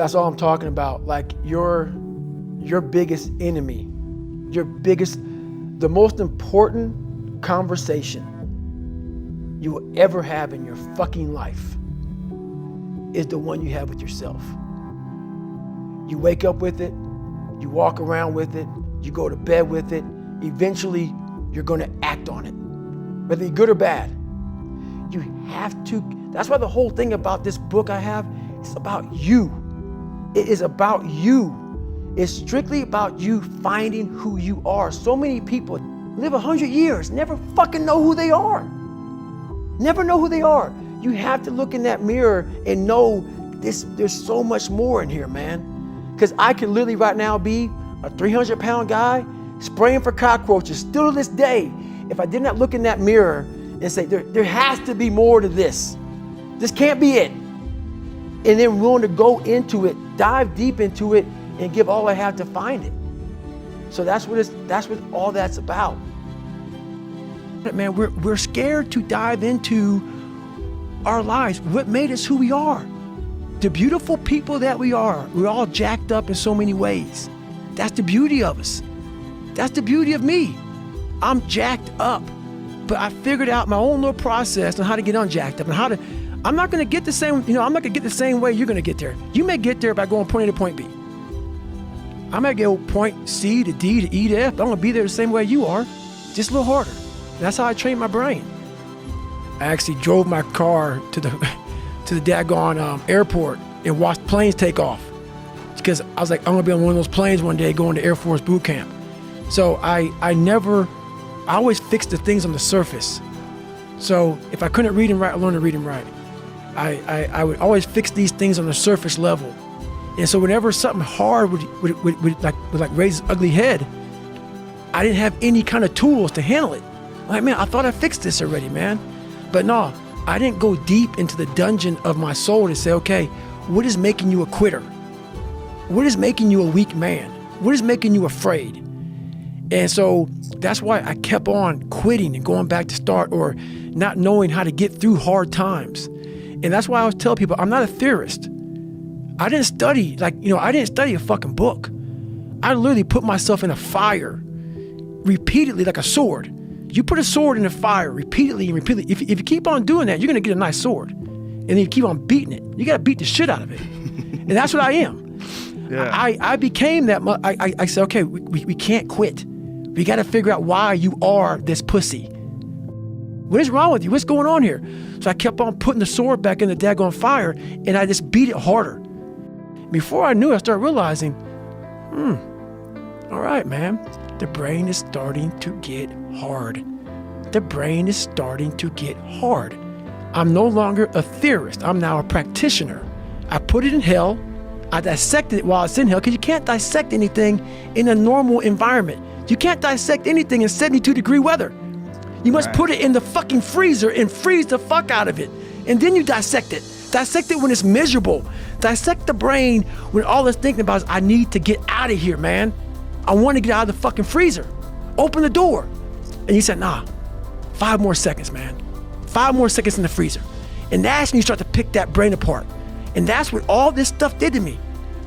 That's all I'm talking about. Like your biggest enemy, the most important conversation you will ever have in your fucking life is the one you have with yourself. You wake up with it, you walk around with it, you go to bed with it. Eventually, you're gonna act on it, whether you're good or bad. You have to. That's why the whole thing about this book I have, it's about you. It is about you. It's strictly about you finding who you are. So many people live 100 years, never fucking know who they are. Never know who they are. You have to look in that mirror and know there's so much more in here, man. Because I could literally right now be a 300-pound guy spraying for cockroaches still to this day if I did not look in that mirror and say, there has to be more to this. This can't be it. And then willing to go into it, dive deep into it, and give all I have to find it. So that's what all that's about. Man, we're scared to dive into our lives. What made us who we are? The beautiful people that we are. We're all jacked up in so many ways. That's the beauty of us. That's the beauty of me. I'm jacked up, but I figured out my own little process on how to get unjacked up and I'm not gonna get the same, I'm not gonna get the same way you're gonna get there. You may get there by going point A to point B. I might go point C to D to E to F, but I'm gonna be there the same way you are, just a little harder. That's how I train my brain. I actually drove my car to the daggone airport and watched planes take off because I was like, I'm gonna be on one of those planes one day going to Air Force boot camp. So I always fix the things on the surface. So if I couldn't read and write, I learned to read and write. I would always fix these things on the surface level. And so whenever something hard would raise its ugly head, I didn't have any kind of tools to handle it. Like, man, I thought I fixed this already, man. But no, I didn't go deep into the dungeon of my soul to say, okay, what is making you a quitter? What is making you a weak man? What is making you afraid? And so that's why I kept on quitting and going back to start or not knowing how to get through hard times. And that's why I always tell people, I'm not a theorist. I didn't study, I didn't study a fucking book. I literally put myself in a fire repeatedly like a sword. You put a sword in the fire repeatedly and repeatedly. If you keep on doing that, you're gonna get a nice sword. And then you keep on beating it. You gotta beat the shit out of it. And that's what I am. Yeah. I became that, I said, okay, we can't quit. We gotta figure out why you are this pussy. What is wrong with you? What's going on here? So I kept on putting the sword back in the daggone fire and I just beat it harder. Before I knew it, I started realizing, all right, man, the brain is starting to get hard. The brain is starting to get hard. I'm no longer a theorist. I'm now a practitioner. I put it in hell. I dissected it while it's in hell because you can't dissect anything in a normal environment. You can't dissect anything in 72-degree weather. You must put it in the fucking freezer and freeze the fuck out of it. And then you dissect it. Dissect it when it's miserable. Dissect the brain when all it's thinking about is, I need to get out of here, man. I want to get out of the fucking freezer. Open the door. And you said, nah, 5 more seconds, man. 5 more seconds in the freezer. And that's when you start to pick that brain apart. And that's what all this stuff did to me.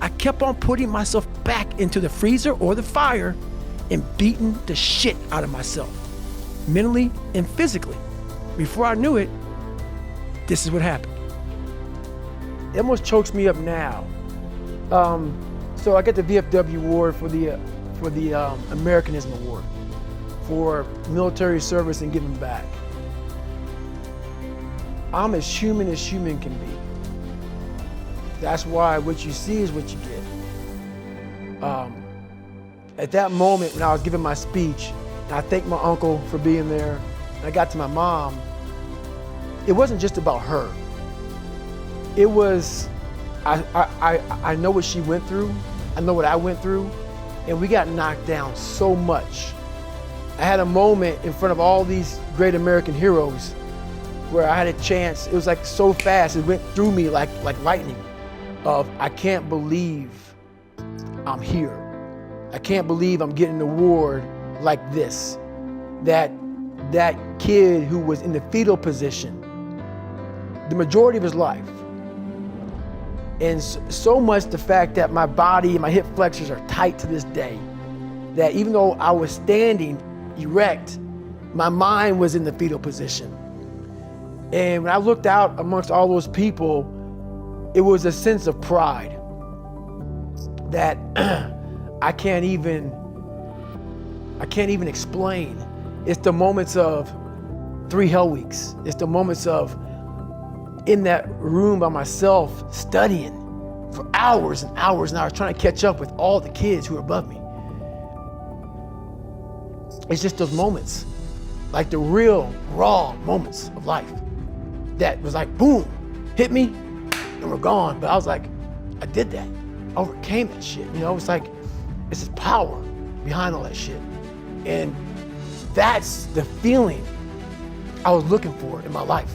I kept on putting myself back into the freezer or the fire and beating the shit out of myself, mentally and physically. Before I knew it, this is what happened. It almost chokes me up now. So I got the VFW award for the Americanism Award for military service and giving back. I'm as human can be. That's why what you see is what you get. At that moment when I was giving my speech, and I thanked my uncle for being there, and I got to my mom, it wasn't just about her. It was, I know what she went through, I know what I went through, and we got knocked down so much. I had a moment in front of all these great American heroes where I had a chance, it was like so fast, it went through me like lightning, of I can't believe I'm here. I can't believe I'm getting an award like this. That kid who was in the fetal position the majority of his life, And so much the fact that my body and my hip flexors are tight to this day, that even though I was standing erect, my mind was in the fetal position. And when I looked out amongst all those people, it was a sense of pride that I can't even explain. It's the moments of 3 hell weeks. It's the moments of in that room by myself studying for hours and hours and hours, trying to catch up with all the kids who are above me. It's just those moments, like the real raw moments of life that was like, boom, hit me and we're gone. But I was like, I did that. I overcame that shit. You know, it's like, it's this power behind all that shit. And that's the feeling I was looking for in my life.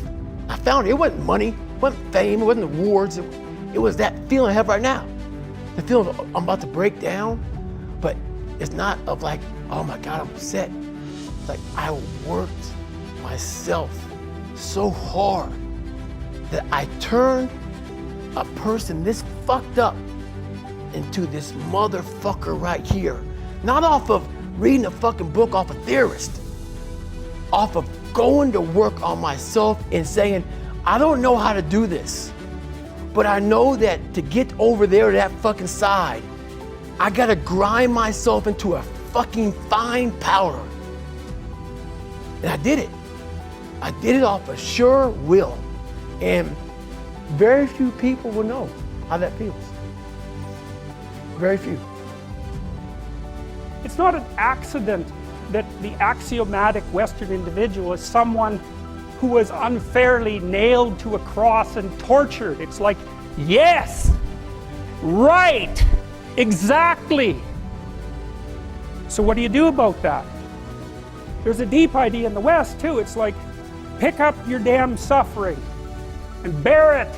I found it. It wasn't money, it wasn't fame, it wasn't awards. It was that feeling I have right now. The feeling of I'm about to break down, but it's not of like, oh my God, I'm upset. It's like I worked myself so hard that I turned a person this fucked up into this motherfucker right here. Not off of reading a fucking book off a theorist, off of going to work on myself and saying, I don't know how to do this, but I know that to get over there to that fucking side, I gotta grind myself into a fucking fine powder. And I did it. I did it off of sure will. And very few people will know how that feels. Very few. It's not an accident that the axiomatic Western individual is someone who was unfairly nailed to a cross and tortured. It's like, yes, right, exactly. So what do you do about that? There's a deep idea in the West too. It's like, pick up your damn suffering and bear it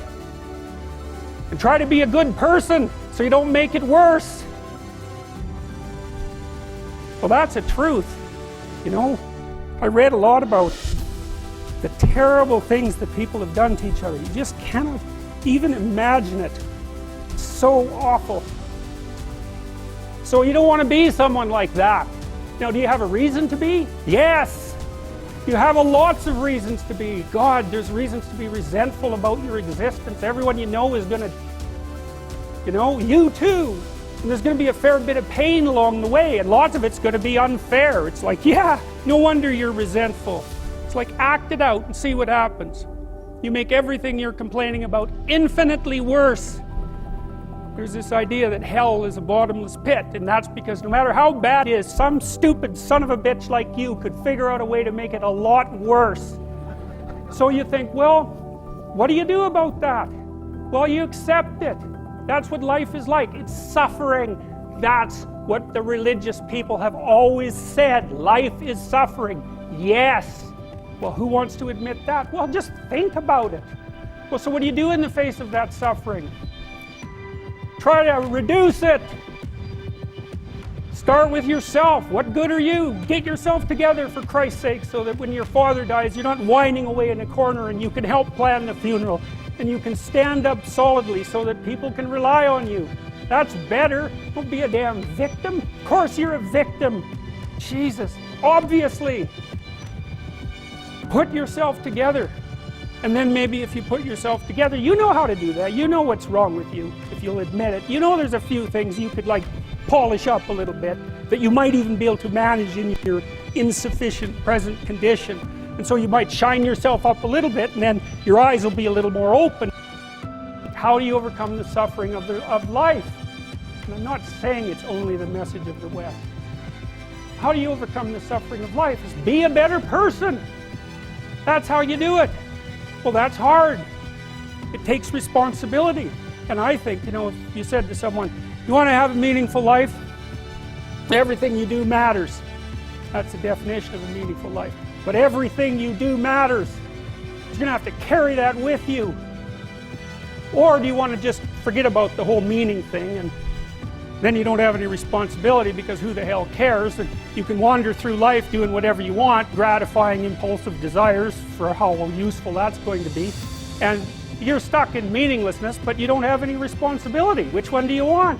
and try to be a good person so you don't make it worse. Well, that's a truth. You know, I read a lot about the terrible things that people have done to each other. You just cannot even imagine it. It's so awful. So you don't want to be someone like that. Now, do you have a reason to be? Yes. You have lots of reasons to be. God, there's reasons to be resentful about your existence. Everyone you know is going to, you know, you too. And there's going to be a fair bit of pain along the way, and lots of it's going to be unfair. It's like, yeah, no wonder you're resentful. It's like, act it out and see what happens. You make everything you're complaining about infinitely worse. There's this idea that hell is a bottomless pit, and that's because no matter how bad it is, some stupid son of a bitch like you could figure out a way to make it a lot worse. So you think, well, what do you do about that? Well, you accept it. That's what life is like. It's suffering. That's what the religious people have always said. Life is suffering. Yes. Well, who wants to admit that? Well, just think about it. Well, so what do you do in the face of that suffering? Try to reduce it. Start with yourself. What good are you? Get yourself together for Christ's sake, so that when your father dies, you're not whining away in a corner, and you can help plan the funeral. And you can stand up solidly so that people can rely on you. That's better. Don't be a damn victim. Of course you're a victim. Jesus, obviously. Put yourself together. And then maybe if you put yourself together, you know how to do that. You know what's wrong with you, if you'll admit it. You know there's a few things you could like polish up a little bit, that you might even be able to manage in your insufficient present condition. And so you might shine yourself up a little bit, and then your eyes will be a little more open. How do you overcome the suffering of life? And I'm not saying it's only the message of the West. How do you overcome the suffering of life? Is be a better person. That's how you do it. Well, that's hard. It takes responsibility. And I think, you know, if you said to someone, you want to have a meaningful life? Everything you do matters. That's the definition of a meaningful life. But everything you do matters. You're going to have to carry that with you. Or do you want to just forget about the whole meaning thing, and then you don't have any responsibility because who the hell cares, and you can wander through life doing whatever you want, gratifying impulsive desires for how useful that's going to be. and you're stuck in meaninglessness, but you don't have any responsibility. Which one do you want?